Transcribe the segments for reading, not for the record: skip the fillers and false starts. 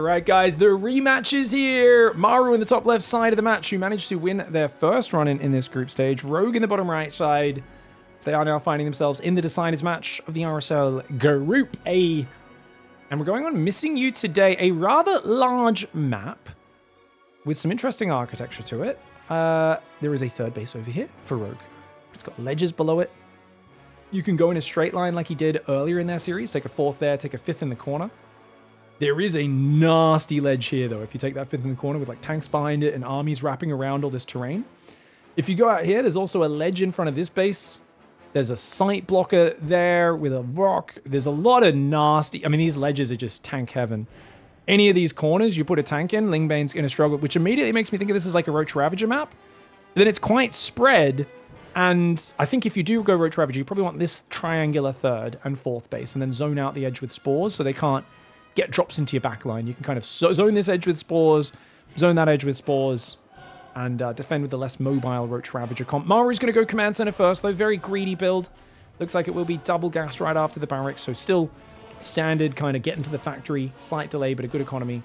Alright guys, the rematch is here! MARU in the top left side of the match, who managed to win their first run in this group stage. Rogue in the bottom right side. They are now finding themselves in the deciders match of the RSL Group A. And we're going on Missing You today, a rather large map with some interesting architecture to it. There is a third base over here for Rogue. It's got ledges below it. You can go in a straight line like he did earlier in their series. Take a fourth there, take a fifth in the corner. There is a nasty ledge here, though, if you take that fifth in the corner with like tanks behind it and armies wrapping around all this terrain. If you go out here, there's also a ledge in front of this base. There's a sight blocker there with a rock. There's a lot of nasty... I mean, these ledges are just tank heaven. Any of these corners you put a tank in, Lingbane's going to struggle, which immediately makes me think of this as like a Roach Ravager map. But then it's quite spread, and I think if you do go Roach Ravager, you probably want this triangular third and fourth base, and then zone out the edge with spores so they can't get drops into your back line. You can kind of zone this edge with spores, zone that edge with spores, and defend with the less mobile Roach Ravager comp. Maru's going to go command center first, though. Very greedy build. Looks like it will be double gas right after the barracks, so still standard kind of get into the factory. Slight delay, but a good economy.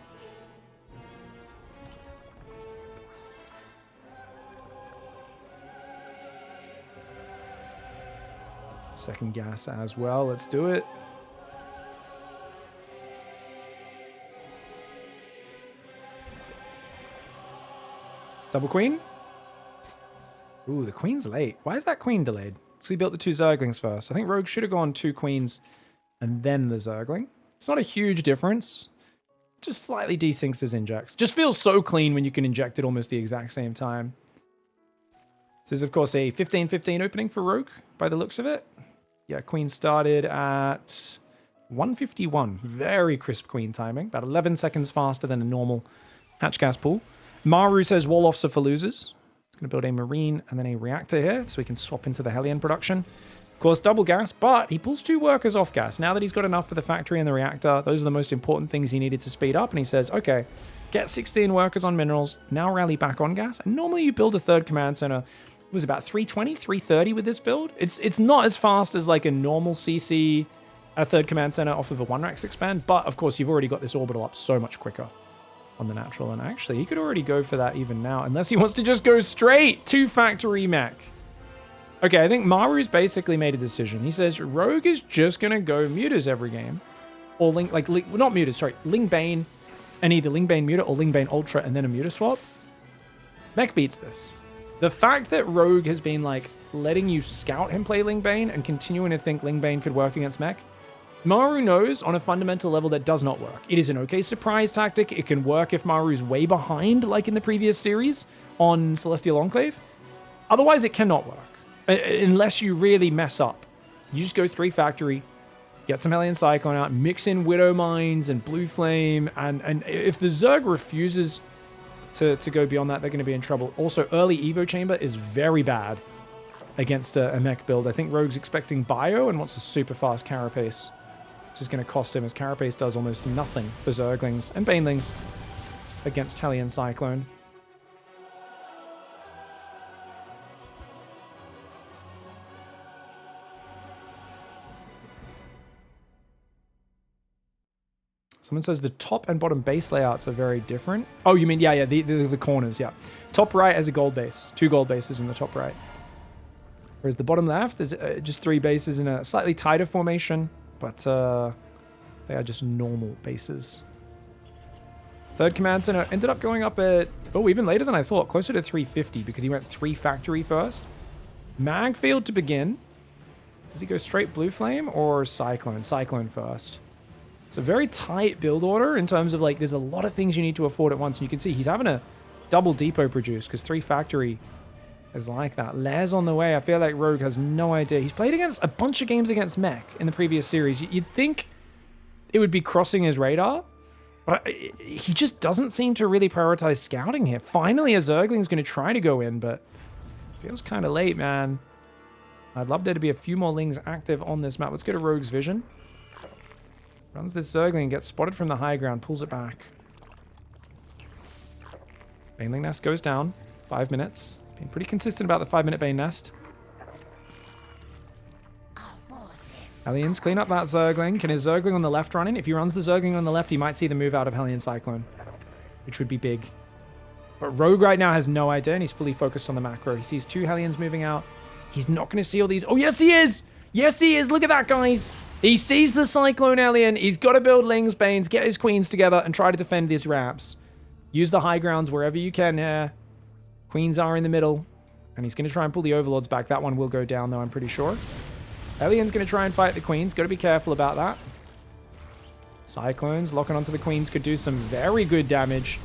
Second gas as well. Let's do it. Double queen. Ooh, the queen's late. Why is that queen delayed? So he built the two zerglings first. I think Rogue should have gone two queens and then the zergling. It's not a huge difference. Just slightly desyncs his injects. Just feels so clean when you can inject it almost the exact same time. This is, of course, a 15-15 opening for Rogue by the looks of it. Yeah, queen started at 151. Very crisp queen timing. About 11 seconds faster than a normal hatch gas pool. MARU says wall-offs are for losers. He's going to build a marine and then a reactor here so we can swap into the Hellion production. Of course, double gas, but he pulls two workers off gas. Now that he's got enough for the factory and the reactor, those are the most important things he needed to speed up. And he says, okay, get 16 workers on minerals, now rally back on gas. And normally you build a third command center. It was about 320, 330 with this build. It's not as fast as like a normal CC, a third command center off of a 1-Rex expand. But of course, you've already got this orbital up so much quicker on the natural, and actually he could already go for that even now, unless he wants to just go straight to factory mech. Okay, I think Maru's basically made a decision. He says Rogue is just gonna go mutas every game, or not mutas, sorry, Lingbane, and either Lingbane muta or Lingbane ultra and then a muta swap. Mech beats this. The fact that Rogue has been like letting you scout him play Lingbane and continuing to think Lingbane could work against mech, Maru knows on a fundamental level that does not work. It is an okay surprise tactic. It can work if Maru's way behind, like in the previous series on Celestial Enclave. Otherwise, it cannot work. Unless you really mess up. You just go 3 factory, get some Hellion Cyclone out, mix in Widow Mines and Blue Flame, and if the Zerg refuses to go beyond that, they're going to be in trouble. Also, early Evo Chamber is very bad against a mech build. I think Rogue's expecting Bio and wants a super fast Carapace. This is going to cost him, as Carapace does almost nothing for Zerglings and Banelings against Hellion Cyclone. Someone says the top and bottom base layouts are very different. Oh, you mean, yeah, the corners, yeah. Top right has a gold base. 2 gold bases in the top right. Whereas the bottom left is just 3 bases in a slightly tighter formation. But they are just normal bases. Third command center ended up going up at, oh, even later than I thought, closer to 350 because he went 3 factory first. Mag field to begin. Does he go straight Blue Flame or Cyclone? Cyclone first. It's a very tight build order in terms of like there's a lot of things you need to afford at once. And you can see he's having a double depot produce because 3 factory is like that. Les on the way. I feel like Rogue has no idea. He's played against a bunch of games against mech in the previous series. You'd think it would be crossing his radar, but he just doesn't seem to really prioritize scouting here. Finally, a Zergling's going to try to go in, but feels kind of late, man. I'd love there to be a few more Lings active on this map. Let's go to Rogue's Vision. Runs this Zergling, gets spotted from the high ground, pulls it back. Baneling Nest goes down. 5 minutes. Been pretty consistent about the 5-minute Bane Nest. Our forces Hellions, clean up that Zergling. Can his Zergling on the left run in? If he runs the Zergling on the left, he might see the move out of Hellion Cyclone, which would be big. But Rogue right now has no idea, and he's fully focused on the macro. He sees 2 Hellions moving out. He's not going to see all these. Oh, yes, he is! Yes, he is! Look at that, guys! He sees the Cyclone Hellion. He's got to build Lings, Banes, get his Queens together, and try to defend these Raps. Use the high grounds wherever you can here. Queens are in the middle. And he's going to try and pull the Overlords back. That one will go down, though, I'm pretty sure. Hellion's going to try and fight the Queens. Got to be careful about that. Cyclones locking onto the Queens could do some very good damage.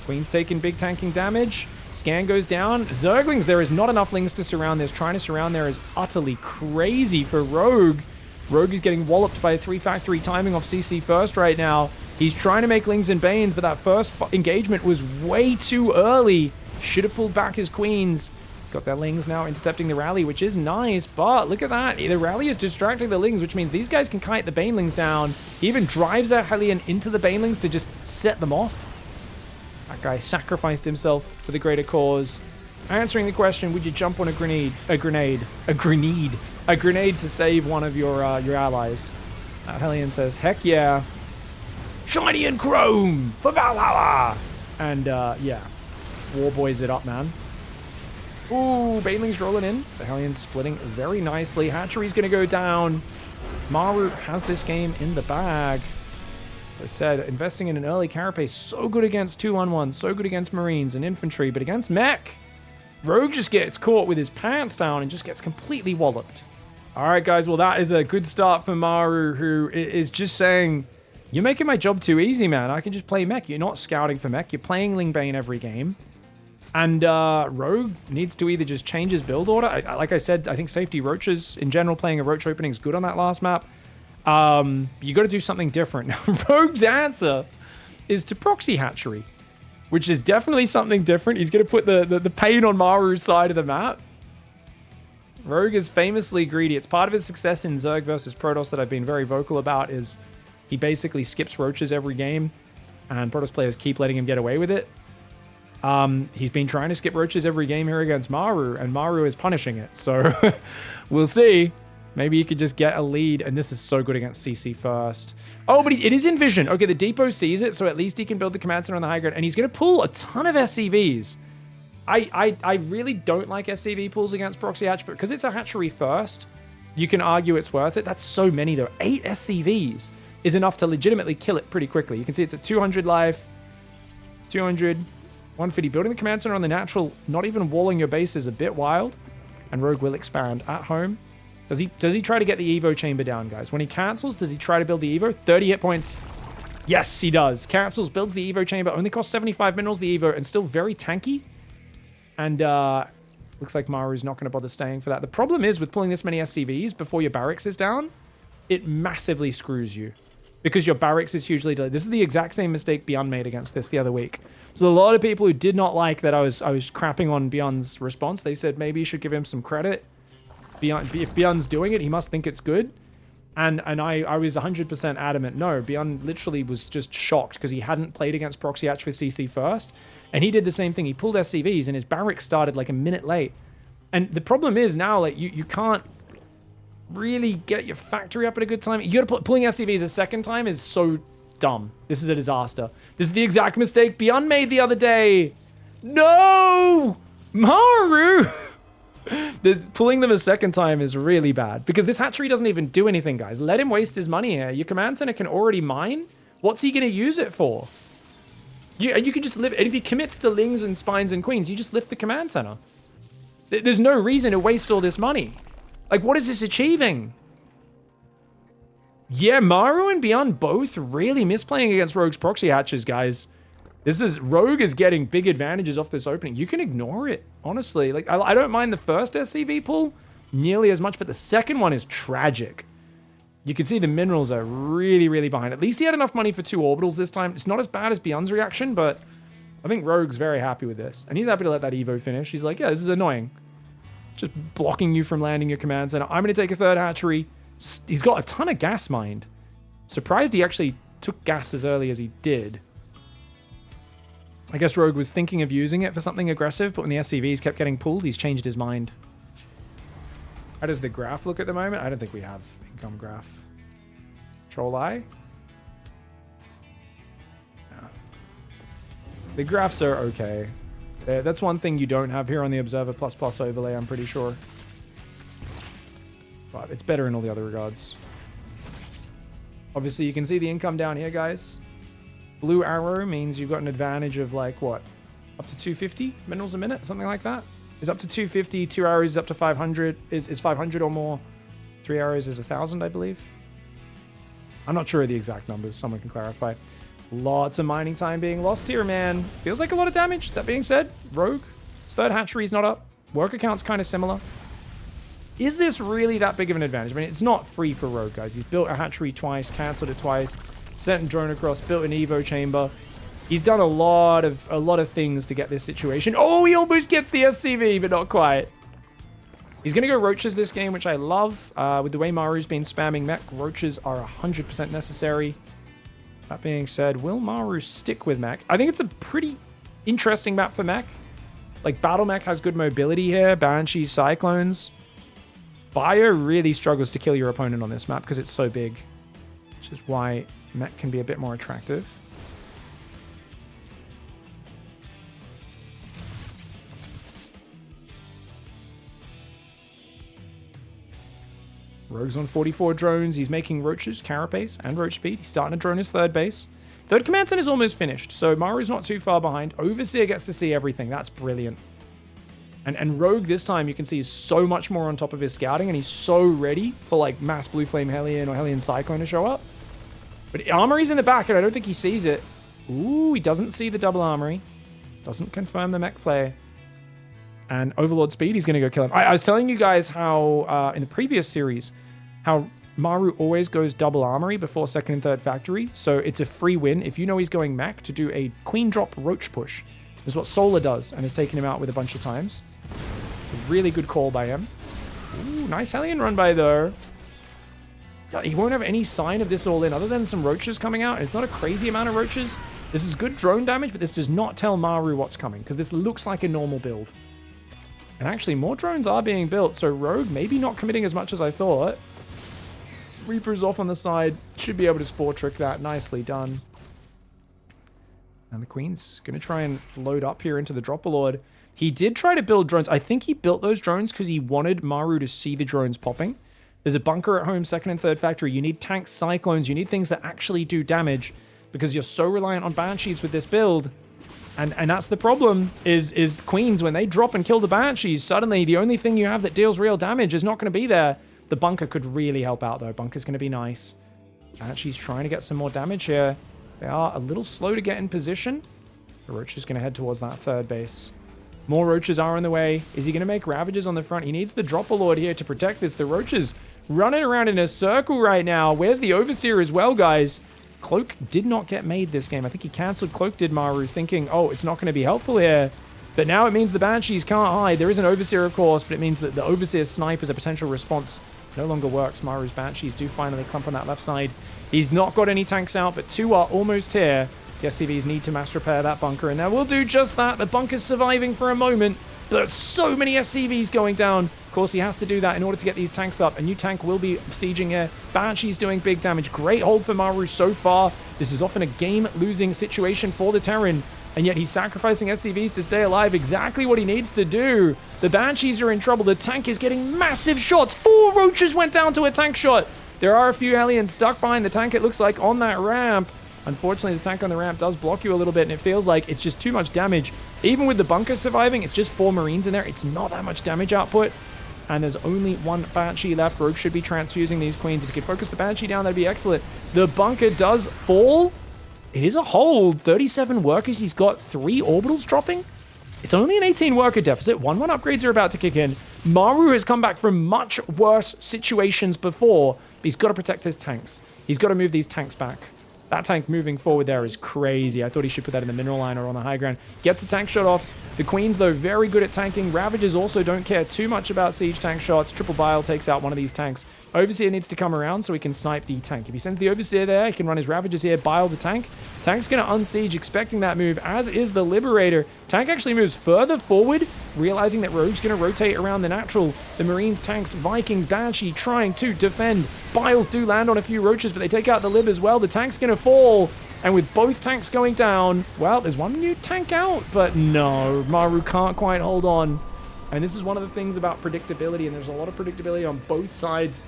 Queens taking big tanking damage. Scan goes down. Zerglings, there is not enough Lings to surround this. Trying to surround there is utterly crazy for Rogue. Rogue is getting walloped by a 3-factory timing off CC first right now. He's trying to make Lings and Banes, but that first engagement was way too early. Should have pulled back his Queens. Got their Lings now intercepting the rally, which is nice, but look at that. The rally is distracting the Lings, which means these guys can kite the Banelings down. He even drives a Hellion into the Banelings to just set them off. That guy sacrificed himself for the greater cause. Answering the question, would you jump on a grenade to save one of your allies? That Hellion says, heck yeah. Shiny and chrome for Valhalla! And yeah, Warboys it up, man. Ooh, Baneling's rolling in. The Hellion's splitting very nicely. Hatchery's going to go down. MARU has this game in the bag. As I said, investing in an early carapace, so good against 2-on-1, so good against Marines and Infantry, but against Mech, Rogue just gets caught with his pants down and just gets completely walloped. All right, guys, well, that is a good start for MARU, who is just saying, you're making my job too easy, man. I can just play Mech. You're not scouting for Mech. You're playing Lingbane every game. And Rogue needs to either just change his build order. Like I said, I think safety Roaches, in general, playing a Roach opening is good on that last map. You got to do something different. Now, Rogue's answer is to proxy Hatchery, which is definitely something different. He's going to put the pain on Maru's side of the map. Rogue is famously greedy. It's part of his success in Zerg versus Protoss that I've been very vocal about, is he basically skips Roaches every game, and Protoss players keep letting him get away with it. He's been trying to skip Roaches every game here against MARU, and MARU is punishing it. So we'll see. Maybe he could just get a lead, and this is so good against CC first. Oh, but it is in vision. Okay, the depot sees it, so at least he can build the command center on the high ground, and he's going to pull a ton of SCVs. I really don't like SCV pulls against Proxy Hatch, but because it's a Hatchery first, you can argue it's worth it. That's so many, though. 8 SCVs is enough to legitimately kill it pretty quickly. You can see it's at 200 life, 200... 150. Building the command center on the natural, not even walling your base, is a bit wild. And Rogue will expand at home. Does he try to get the Evo chamber down, guys? When he cancels, does he try to build the Evo? 30 hit points. Yes, he does. Cancels, builds the Evo chamber. Only costs 75 minerals, the Evo, and still very tanky. And looks like Maru's not going to bother staying for that. The problem is with pulling this many SCVs before your barracks is down, it massively screws you. Because your barracks is hugely delayed. This is the exact same mistake Beyond made against this the other week. So a lot of people who did not like that I was crapping on Beyond's response, they said maybe you should give him some credit. If Beyond's doing it, he must think it's good. And I was 100% adamant. No, Beyond literally was just shocked because he hadn't played against Proxy Hatch with CC first. And he did the same thing. He pulled SCVs and his barracks started like a minute late. And the problem is now, like, you can't really get your factory up at a good time. You gotta pulling SCVs a second time is so dumb. This is a disaster. This is the exact mistake Beyond made the other day. No! MARU! Pulling them a second time is really bad because this hatchery doesn't even do anything, guys. Let him waste his money here. Your command center can already mine. What's he gonna use it for? You can just lift, and if he commits to Lings and Spines and Queens, you just lift the command center. There's no reason to waste all this money. Like, what is this achieving? Yeah, MARU and Beyond both really misplaying against Rogue's proxy hatches, guys. Rogue is getting big advantages off this opening. You can ignore it, honestly. Like, I don't mind the first SCV pull nearly as much, but the second one is tragic. You can see the minerals are really, really behind. At least he had enough money for 2 orbitals this time. It's not as bad as Beyond's reaction, but I think Rogue's very happy with this. And he's happy to let that Evo finish. He's like, yeah, this is annoying. Just blocking you from landing your command center. I'm going to take a 3rd hatchery. He's got a ton of gas mined. Surprised he actually took gas as early as he did. I guess Rogue was thinking of using it for something aggressive, but when the SCVs kept getting pulled, he's changed his mind. How does the graph look at the moment? I don't think we have Gum graph. Troll eye. Yeah. The graphs are okay. That's one thing you don't have here on the Observer++ overlay, I'm pretty sure. But it's better in all the other regards. Obviously, you can see the income down here, guys. Blue arrow means you've got an advantage of, like, what? Up to 250 minerals a minute? Something like that? Is up to 250. 2 arrows is up to 500. Is 500 or more. 3 arrows is 1,000, I believe. I'm not sure of the exact numbers. Someone can clarify. Lots of mining time being lost here, man. Feels like a lot of damage. That being said, Rogue, his third hatchery's not up. Worker count's kind of similar. Is this really that big of an advantage? I mean, it's not free for Rogue, guys. He's built a hatchery twice, cancelled it twice, sent a drone across, built an Evo chamber. He's done a lot of things to get this situation. Oh, he almost gets the SCV, but not quite. He's going to go roaches this game, which I love. With the way Maru's been spamming mech, roaches are 100% necessary. That being said, will Maru stick with mech? I think it's a pretty interesting map for mech. Like, Battle Mech has good mobility here. Banshee, Cyclones. Bio really struggles to kill your opponent on this map because it's so big. Which is why mech can be a bit more attractive. Rogue's on 44 drones. He's making roaches, carapace, and roach speed. He's starting to drone his third base. Third command center is almost finished, so Maru's not too far behind. Overseer gets to see everything. That's brilliant. And Rogue this time, you can see, is so much more on top of his scouting, and he's so ready for, like, mass Blue Flame Hellion or Hellion Cyclone to show up. But Armory's in the back, and I don't think he sees it. Ooh, he doesn't see the double Armory. Doesn't confirm the mech play. And Overlord Speed, he's going to go kill him. I was telling you guys how, in the previous series, how Maru always goes double Armory before second and third factory. So it's a free win if you know he's going mech to do a Queen Drop Roach push. This is what Solar does and has taken him out with a bunch of times. It's a really good call by him. Ooh, nice Hellion run by though. He won't have any sign of this all in other than some roaches coming out. It's not a crazy amount of roaches. This is good drone damage, but this does not tell Maru what's coming because this looks like a normal build. And actually, more drones are being built, so Rogue maybe not committing as much as I thought. Reaper's off on the side. Should be able to Spore Trick that. Nicely done. And the Queen's going to try and load up here into the Dropper Lord. He did try to build drones. I think he built those drones because he wanted Maru to see the drones popping. There's a bunker at home, second and third factory. You need tanks, Cyclones. You need things that actually do damage because you're so reliant on Banshees with this build. And that's the problem, is Queens, when they drop and kill the Banshees, suddenly the only thing you have that deals real damage is not going to be there. The bunker could really help out, though. Bunker's going to be nice. Banshee's trying to get some more damage here. They are a little slow to get in position. The Roach is going to head towards that third base. More Roaches are on the way. Is he going to make Ravages on the front? He needs the Dropper Lord here to protect this. The Roaches running around in a circle right now. Where's the Overseer as well, guys? Cloak did not get made this game. I think he cancelled Cloak, did Maru, thinking, oh, it's not going to be helpful here. But now it means the Banshees can't hide. There is an Overseer, of course, but it means that the Overseer snipe as a potential response no longer works. Maru's Banshees do finally clump on that left side. He's not got any tanks out, but two are almost here. The SCVs need to mass repair that bunker, and they will do just that. The bunker's surviving for a moment, but so many SCVs going down. Of course, he has to do that in order to get these tanks up. A new tank will be sieging here. Banshee's doing big damage. Great hold for Maru so far. This is often a game-losing situation for the Terran, and yet he's sacrificing SCVs to stay alive. Exactly what he needs to do. The Banshees are in trouble. The tank is getting massive shots. 4 Roaches went down to a tank shot. There are a few Hellions stuck behind the tank, it looks like, on that ramp. Unfortunately, the tank on the ramp does block you a little bit, and it feels like it's just too much damage. Even with the bunker surviving, it's just 4 Marines in there. It's not that much damage output. And there's only 1 Banshee left. Rogue should be transfusing these Queens. If you could focus the Banshee down, that'd be excellent. The bunker does fall. It is a hold. 37 workers. He's got 3 orbitals dropping. It's only an 18 worker deficit. 1-1 upgrades are about to kick in. Maru has come back from much worse situations before. But he's got to protect his tanks. He's got to move these tanks back. That tank moving forward there is crazy. I thought he should put that in the mineral line or on the high ground. Gets the tank shot off. The Queens, though, very good at tanking. Ravagers also don't care too much about siege tank shots. Triple Bile takes out one of these tanks. Overseer needs to come around so he can snipe the tank. If he sends the Overseer there, he can run his Ravagers here, Bile the tank. Tank's going to unsiege, expecting that move, as is the Liberator. Tank actually moves further forward realizing that Rogue's going to rotate around the natural. The Marines, tanks, Vikings, Banshee trying to defend. Biles do land on a few roaches, but they take out the Lib as well. The tank's going to fall. And with both tanks going down, well, there's one new tank out, but no, MARU can't quite hold on. And this is one of the things about predictability, and there's a lot of predictability on both sides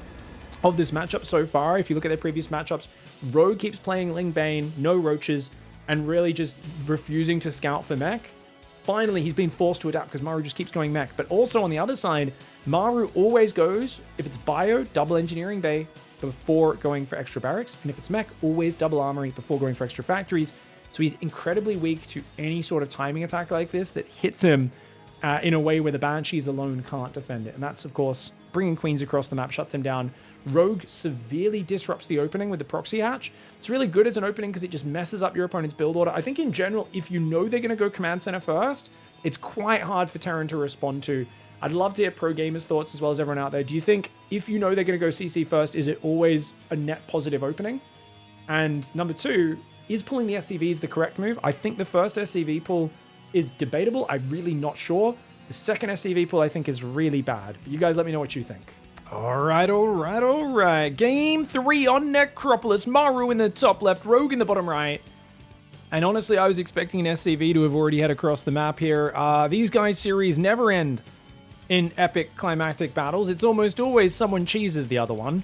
of this matchup so far. If you look at their previous matchups, Rogue keeps playing Ling Bane, no roaches, and really just refusing to scout for mech. Finally, he's been forced to adapt because MARU just keeps going mech. But also on the other side, MARU always goes, if it's bio, double engineering bay before going for extra barracks. And if it's mech, always double armory before going for extra factories. So he's incredibly weak to any sort of timing attack like this that hits him in a way where the Banshees alone can't defend it. And that's, of course, bringing Queens across the map, shuts him down. Rogue severely disrupts the opening with the proxy hatch. It's really good as an opening because it just messes up your opponent's build order. I think in general, if you know they're going to go command center first, it's quite hard for Terran to respond to. I'd love to hear pro gamers' thoughts as well as everyone out there. Do you think if you know they're going to go CC first, is it always a net positive opening? And number two, is pulling the SCVs the correct move? I think the first SCV pull is debatable. I'm really not sure. The second SCV pull I think is really bad. But you guys let me know what you think. All right. Game 3 on Necropolis. MARU in the top left, Rogue in the bottom right. And honestly, I was expecting an SCV to have already head across the map here. These guys' series never end in epic climactic battles. It's almost always someone cheeses the other one.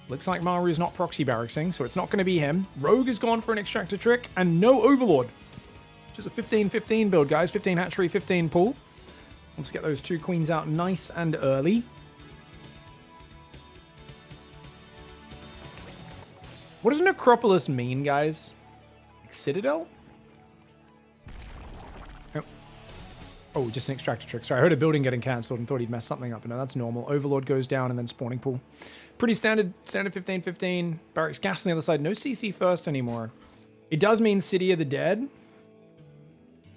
Looks like MARU's not proxy barracksing, so it's not going to be him. Rogue has gone for an extractor trick and no Overlord. Just a 15-15 build, guys. 15 hatchery, 15 pool. Let's get those two queens out nice and early. What does Necropolis mean, guys? Like Citadel? Oh, just an extractor trick. Sorry, I heard a building getting cancelled and thought he'd mess something up. But no, that's normal. Overlord goes down and then spawning pool. Pretty standard 15-15. Barracks gas on the other side. No CC first anymore. It does mean City of the Dead.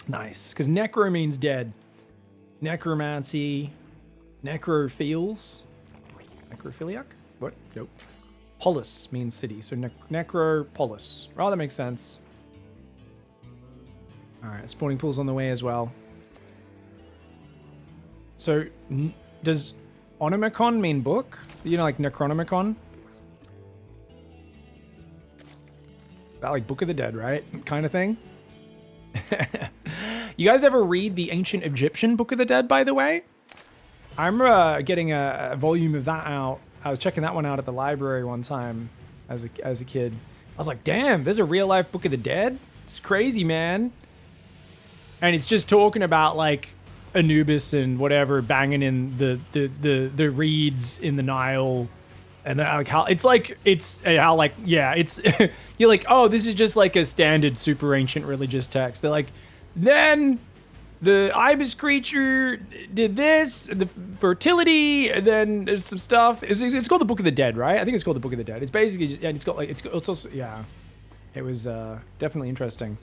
Nice, because Necro means dead. Necromancy, Necrophiles, Necrophiliac? What? Nope. Polis means city, so Necropolis. Oh, that makes sense. All right, spawning pool's on the way as well. So, does Onomicon mean book? You know, like Necronomicon? That like Book of the Dead, right? Kind of thing. You guys ever read the ancient Egyptian Book of the Dead, by the way? I remember getting a volume of that out. I was checking that one out at the library one time as a kid. I was like, damn, there's a real life Book of the Dead? It's crazy, man. And it's just talking about like Anubis and whatever banging in the reeds in the Nile. And like how it's how like, yeah, it's you're like, oh, this is just like a standard super ancient religious text. They're like, then the ibis creature did this, the fertility, and then there's some stuff. It's called the Book of the Dead, right? I think it's called the Book of the Dead. It's basically, and it's got like, it's also, yeah. It was definitely interesting.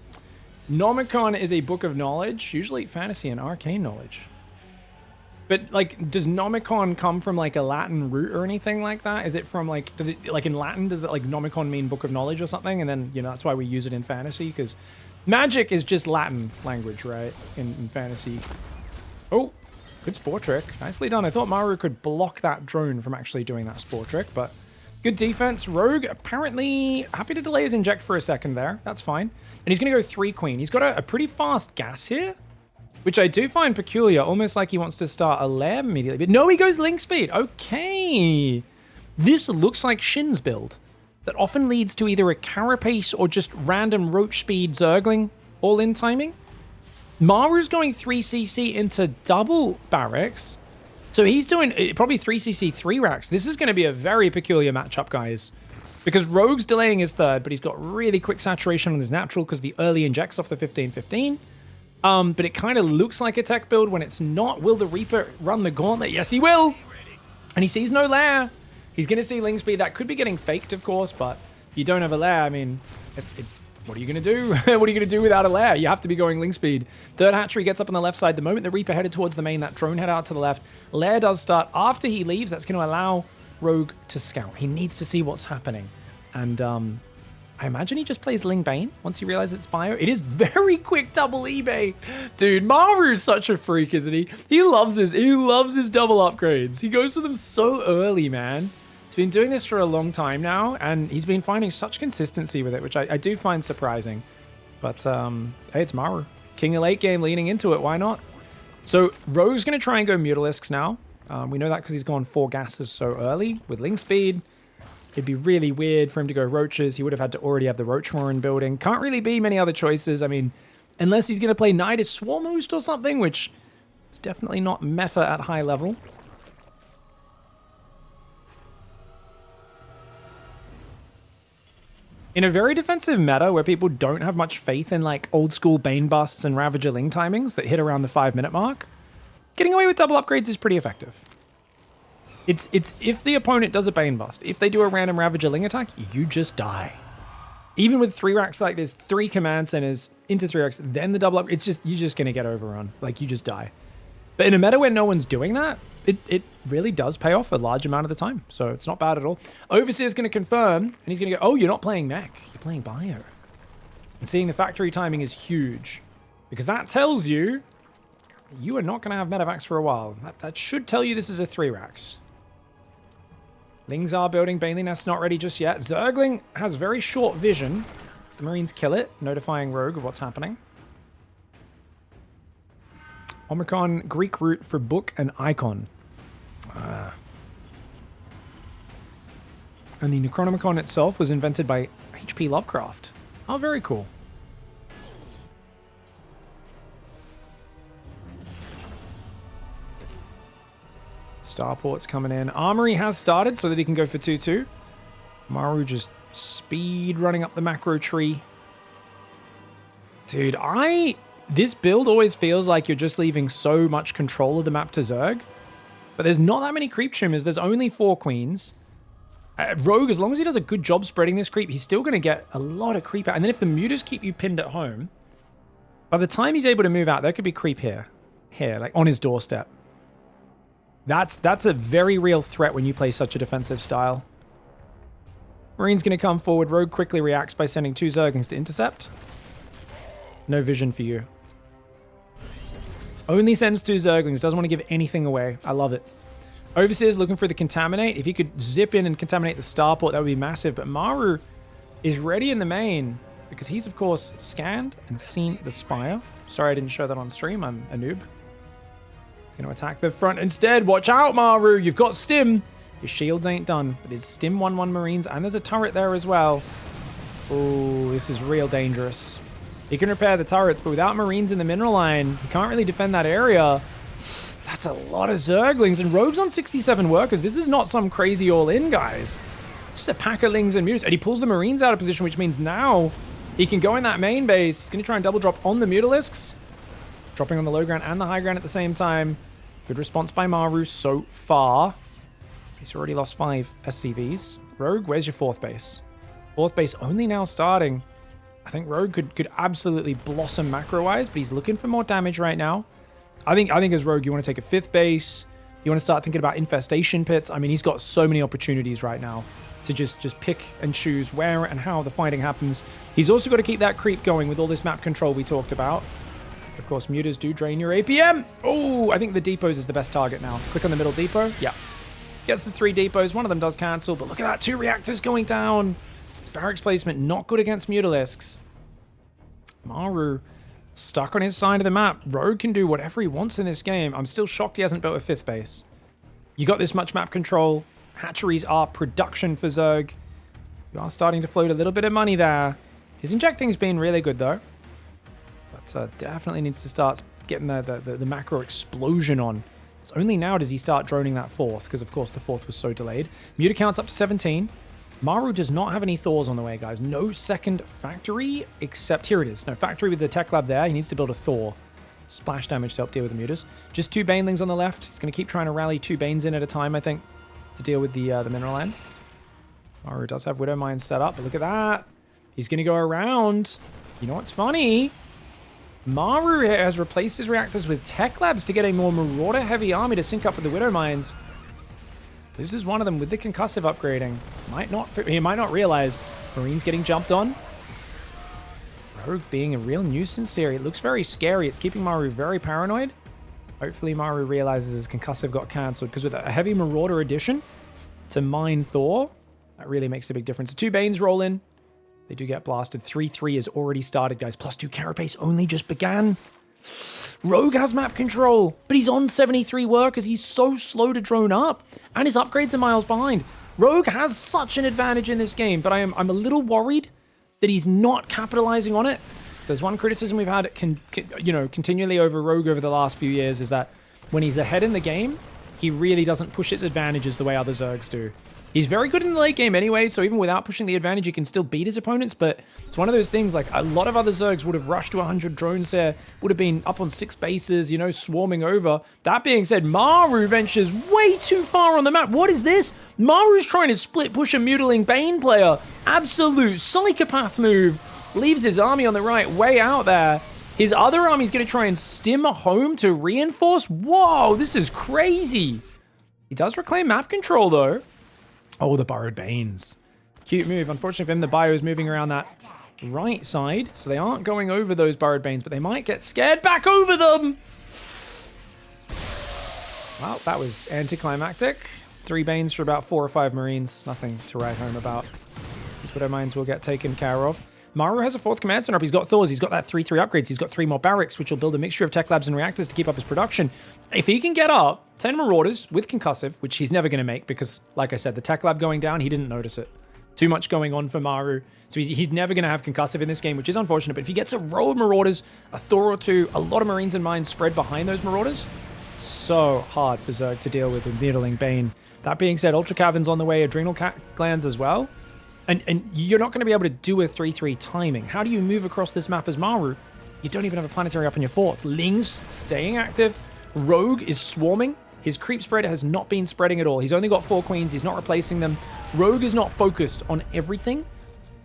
Nomicon is a book of knowledge, usually fantasy and arcane knowledge. But like, does Nomicon come from like a Latin root or anything like that? Is it from like, does it like in Latin, does it like Nomicon mean book of knowledge or something? And then, you know, that's why we use it in fantasy, because magic is just Latin language, right? In fantasy. Oh, good spore trick. Nicely done. I thought MARU could block that drone from actually doing that spore trick, but good defense. Rogue apparently happy to delay his inject for a second there. That's fine. And he's going to go 3 queen. He's got a pretty fast gas here, which I do find peculiar. Almost like he wants to start a lair immediately. But no, he goes link speed. Okay. This looks like Shin's build. That often leads to either a carapace or just random roach speed zergling all-in timing. MARU's going 3cc into double barracks. So he's doing probably 3cc 3 racks. This is going to be a very peculiar matchup, guys. Because Rogue's delaying his third, but he's got really quick saturation on his natural because the early injects off the 15-15. But it kind of looks like a tech build when it's not. Will the Reaper run the gauntlet? Yes, he will. And he sees no lair. He's going to see Ling Speed. That could be getting faked, of course, but if you don't have a lair, I mean, it's what are you going to do? What are you going to do without a lair? You have to be going Ling Speed. Third hatchery gets up on the left side. The moment the Reaper headed towards the main, that drone head out to the left. Lair does start after he leaves. That's going to allow Rogue to scout. He needs to see what's happening. And I imagine he just plays Ling Bane once he realizes it's bio. It is very quick double eBay. Dude, Maru's such a freak, isn't he? He loves his double upgrades. He goes for them so early, man. He's been doing this for a long time now, and he's been finding such consistency with it, which I do find surprising. But, hey, it's Maru. King of late game leaning into it, why not? So, Rogue's going to try and go Mutalisks now. We know that because he's gone 4 gases so early with Link Speed. It'd be really weird for him to go Roaches. He would have had to already have the Roach Warren building. Can't really be many other choices. I mean, unless he's going to play Nidus Swarmoost or something, which is definitely not meta at high level. In a very defensive meta where people don't have much faith in like old school Bane busts and Ravager Ling timings that hit around the 5-minute mark, getting away with double upgrades is pretty effective. It's if the opponent does a Bane bust, if they do a random Ravager Ling attack, you just die. Even with 3 racks like this, 3 command centers into 3 racks, then the double up, it's just, you're just going to get overrun. Like, you just die. But in a meta where no one's doing that, it really does pay off a large amount of the time. So it's not bad at all. Overseer's going to confirm, and he's going to go, oh, you're not playing mech, you're playing bio. And seeing the factory timing is huge. Because that tells you, you are not going to have medevacs for a while. That should tell you this is a 3 racks. Lings are building. Baneling Nest's not ready just yet. Zergling has very short vision. The Marines kill it, notifying Rogue of what's happening. Omicron, Greek root for book and icon. And the Necronomicon itself was invented by H.P. Lovecraft. Oh, very cool. Starport's coming in. Armory has started so that he can go for 2-2. Maru just speed running up the macro tree. Dude, this build always feels like you're just leaving so much control of the map to Zerg. But there's not that many creep shimmers. There's only 4 queens. Rogue, as long as he does a good job spreading this creep, he's still going to get a lot of creep out. And then if the mutas keep you pinned at home, by the time he's able to move out, there could be creep here, like on his doorstep. That's a very real threat when you play such a defensive style. Marine's going to come forward. Rogue quickly reacts by sending 2 Zerglings to intercept. No vision for you. Only sends 2 Zerglings. Doesn't want to give anything away. I love it. Overseer's looking for the Contaminate. If he could zip in and contaminate the Starport, that would be massive. But Maru is ready in the main because he's, of course, scanned and seen the Spire. Sorry I didn't show that on stream. I'm a noob. Going to attack the front instead. Watch out, Maru. You've got Stim. Your shields ain't done, but his Stim 1-1 Marines, and there's a turret there as well. Oh, this is real dangerous. He can repair the turrets, but without Marines in the mineral line, he can't really defend that area. That's a lot of Zerglings, and Rogue's on 67 workers. This is not some crazy all-in, guys. Just a pack of Lings and Mutas, and he pulls the Marines out of position, which means now he can go in that main base. He's going to try and double drop on the Mutalisks. Dropping on the low ground and the high ground at the same time. Good response by Maru so far. He's already lost 5 SCVs. Rogue, where's your 4th base? 4th base only now starting. I think Rogue could absolutely blossom macro-wise, but he's looking for more damage right now. I think as Rogue, you want to take a 5th base. You want to start thinking about infestation pits. I mean, he's got so many opportunities right now to just pick and choose where and how the fighting happens. He's also got to keep that creep going with all this map control we talked about. Of course, mutas do drain your APM. Oh, I think the depots is the best target now. Click on the middle depot. Yeah. Gets the 3 depots. One of them does cancel, but look at that. 2 reactors going down. This barracks placement not good against Mutalisks. Maru stuck on his side of the map. Rogue can do whatever he wants in this game. I'm still shocked he hasn't built a 5th base. You got this much map control. Hatcheries are production for Zerg. You are starting to float a little bit of money there. His injecting's been really good, though. But definitely needs to start getting the macro explosion on. It's only now does he start droning that 4th, because of course the 4th was so delayed. Muta count's up to 17. Maru does not have any Thors on the way, guys. No second factory, except here it is. No factory with the tech lab there. He needs to build a Thor. Splash damage to help deal with the mutas. Just 2 Banelings on the left. He's going to keep trying to rally 2 Banes in at a time, I think, to deal with the mineral land. Maru does have Widow Mines set up, but look at that. He's going to go around. You know what's funny? Maru has replaced his reactors with tech labs to get a more Marauder-heavy army to sync up with the Widow Mines. Loses one of them with the concussive upgrading. He might not realize Marines getting jumped on. Rogue being a real nuisance here. It looks very scary. It's keeping MARU very paranoid. Hopefully MARU realizes his concussive got cancelled, because with a heavy Marauder addition to mine Thor, that really makes a big difference. 2 Banes roll in. They do get blasted. 3-3 has already started, guys. +2 Carapace only just began. Rogue has map control, but he's on 73 workers. He's so slow to drone up, and his upgrades are miles behind. Rogue has such an advantage in this game, but I'm a little worried that he's not capitalizing on it. If there's one criticism we've had continually over Rogue over the last few years, is that when he's ahead in the game, he really doesn't push its advantages the way other Zergs do. He's very good in the late game anyway, so even without pushing the advantage, he can still beat his opponents, but it's one of those things, like, a lot of other Zergs would have rushed to 100 drones there, would have been up on 6 bases, you know, swarming over. That being said, MARU ventures way too far on the map. What is this? MARU's trying to split push a Mutiling Bane player. Absolute psychopath move. Leaves his army on the right, way out there. His other army's going to try and stim home to reinforce. Whoa, this is crazy. He does reclaim map control, though. Oh, the Burrowed Banes. Cute move. Unfortunately for him, the bio is moving around that right side, so they aren't going over those Burrowed Banes, but they might get scared back over them. Well, that was anticlimactic. 3 Banes for about 4 or 5 Marines. Nothing to write home about. These Widow Mines will get taken care of. MARU has a 4th command center up. He's got Thors. He's got that 3-3 upgrades. He's got 3 more barracks, which will build a mixture of tech labs and reactors to keep up his production. If he can get up 10 Marauders with concussive, which he's never going to make because, like I said, the tech lab going down, he didn't notice it. Too much going on for MARU. So he's never going to have concussive in this game, which is unfortunate. But if he gets a row of Marauders, a Thor or 2, a lot of Marines and Mines spread behind those Marauders, so hard for Zerg to deal with Mutiling Bane. That being said, Ultra Caverns on the way, Adrenal Glands as well. And you're not going to be able to do a 3-3 timing. How do you move across this map as MARU? You don't even have a planetary up in your 4th. Ling's staying active. Rogue is swarming. His creep spread has not been spreading at all. He's only got 4 queens. He's not replacing them. Rogue is not focused on everything.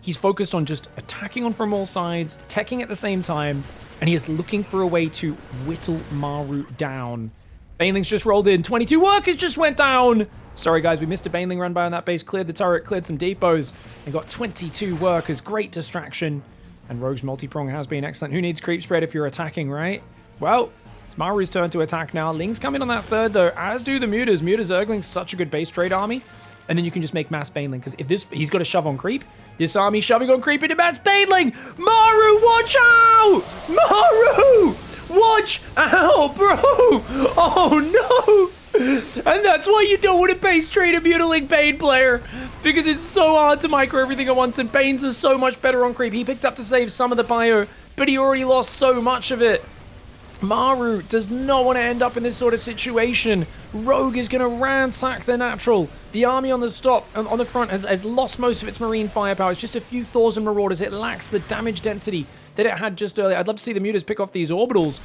He's focused on just attacking on from all sides, teching at the same time, and he is looking for a way to whittle MARU down. Baneling's just rolled in. 22 workers just went down. Sorry, guys, we missed a Baneling run by on that base. Cleared the turret, cleared some depots, and got 22 workers. Great distraction. And Rogue's multi-prong has been excellent. Who needs creep spread if you're attacking, right? Well, it's MARU's turn to attack now. Ling's coming on that 3rd, though, as do the Mutas. Muta Zergling's such a good base trade army. And then you can just make mass Baneling, because if this, he's got to shove on creep. This army shoving on creep into mass Baneling. MARU, watch out! MARU! Watch out, bro! Oh, no! And that's why you don't want to base trade a Mutiling Bane player, because it's so hard to micro everything at once, and Banes are so much better on creep. He picked up to save some of the bio, but he already lost so much of it. MARU does not want to end up in this sort of situation. Rogue is going to ransack the natural. The army on the front has lost most of its marine firepower. It's just a few Thors and Marauders. It lacks the damage density that it had just earlier. I'd love to see the Mutas pick off these orbitals.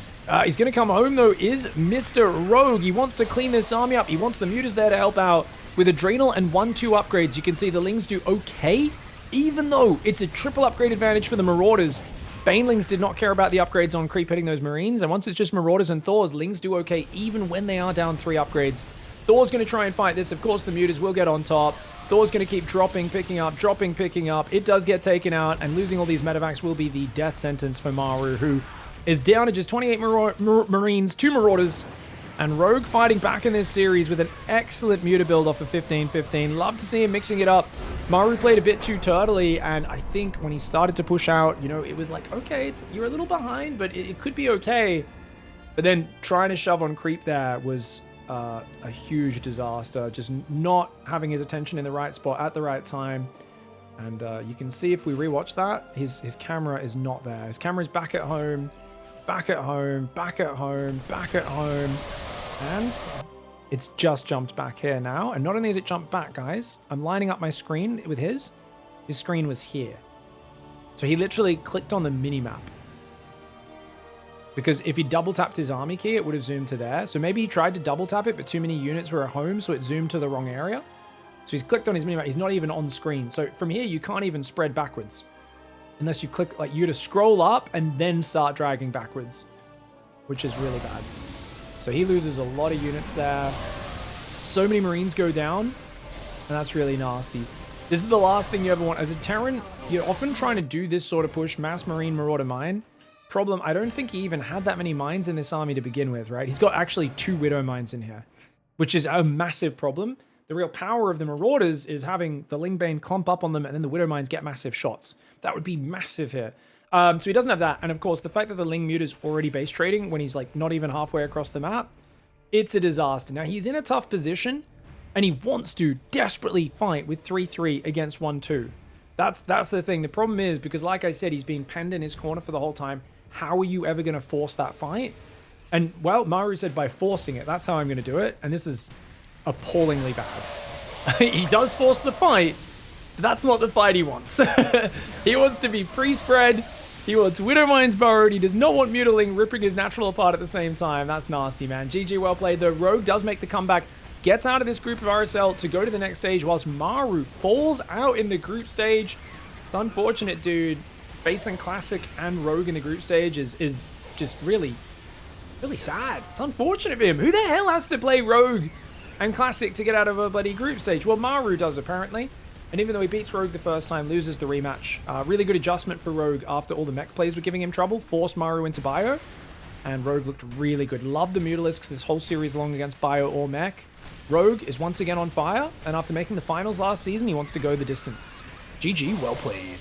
He's going to come home, though, is Mr. Rogue. He wants to clean this army up. He wants the Mutas there to help out with Adrenal and 1-2 upgrades. You can see the Lings do okay, even though it's a triple upgrade advantage for the Marauders. Banelings did not care about the upgrades on creep hitting those Marines, and once it's just Marauders and Thors, Lings do okay even when they are down 3 upgrades. Thor's going to try and fight this. Of course, the Mutas will get on top. Thor's going to keep dropping, picking up, dropping, picking up. It does get taken out, and losing all these medevacs will be the death sentence for MARU, who is down to just 28 Marines, 2 Marauders, and Rogue fighting back in this series with an excellent Muta build off of 15-15. Love to see him mixing it up. MARU played a bit too turtley, and I think when he started to push out, you know, it was like, okay, you're a little behind, but it could be okay. But then trying to shove on creep there was a huge disaster. Just not having his attention in the right spot at the right time. And you can see if we rewatch that, his camera is not there. His camera is back at home, back at home, back at home, back at home. And it's just jumped back here now. And not only has it jumped back, guys, I'm lining up my screen with his. His screen was here. So he literally clicked on the mini-map. Because if he double tapped his army key, it would have zoomed to there. So maybe he tried to double tap it, but too many units were at home, so it zoomed to the wrong area. So he's clicked on his minimap. He's not even on screen. So from here, you can't even spread backwards. Unless you click, like, you to scroll up and then start dragging backwards, which is really bad. So he loses a lot of units there. So many Marines go down, and that's really nasty. This is the last thing you ever want. As a Terran, you're often trying to do this sort of push, Mass Marine, Marauder Mine. Problem, I don't think he even had that many mines in this army to begin with, right? He's got actually 2 Widow Mines in here, which is a massive problem. The real power of the Marauders is having the Lingbane clump up on them and then the Widow Mines get massive shots. That would be massive here. So he doesn't have that. And of course, the fact that the Ling Mute is already base trading when he's like not even halfway across the map, it's a disaster. Now, he's in a tough position and he wants to desperately fight with 3-3 against 1-2. That's the thing. The problem is, because like I said, he's being penned in his corner for the whole time. How are you ever going to force that fight? And, well, Maru said by forcing it, that's how I'm going to do it. And this is appallingly bad. He does force the fight, but that's not the fight he wants. He wants to be free spread. He wants Widow Mines burrowed. He does not want Mutiling ripping his natural apart at the same time. That's nasty, man. GG, well played. The Rogue does make the comeback, gets out of this group of RSL to go to the next stage, whilst Maru falls out in the group stage. It's unfortunate, dude. Facing Classic and Rogue in the group stage is just really sad. It's unfortunate for him. Who the hell has to play Rogue and Classic to get out of a bloody group stage? Well, Maru does, apparently. And even though he beats Rogue the first time, loses the rematch. Really good adjustment for Rogue after all the mech plays were giving him trouble. Forced Maru into Bio. And Rogue looked really good. Love the Mutalisks this whole series long against Bio or mech. Rogue is once again on fire. And after making the finals last season, he wants to go the distance. GG, well played.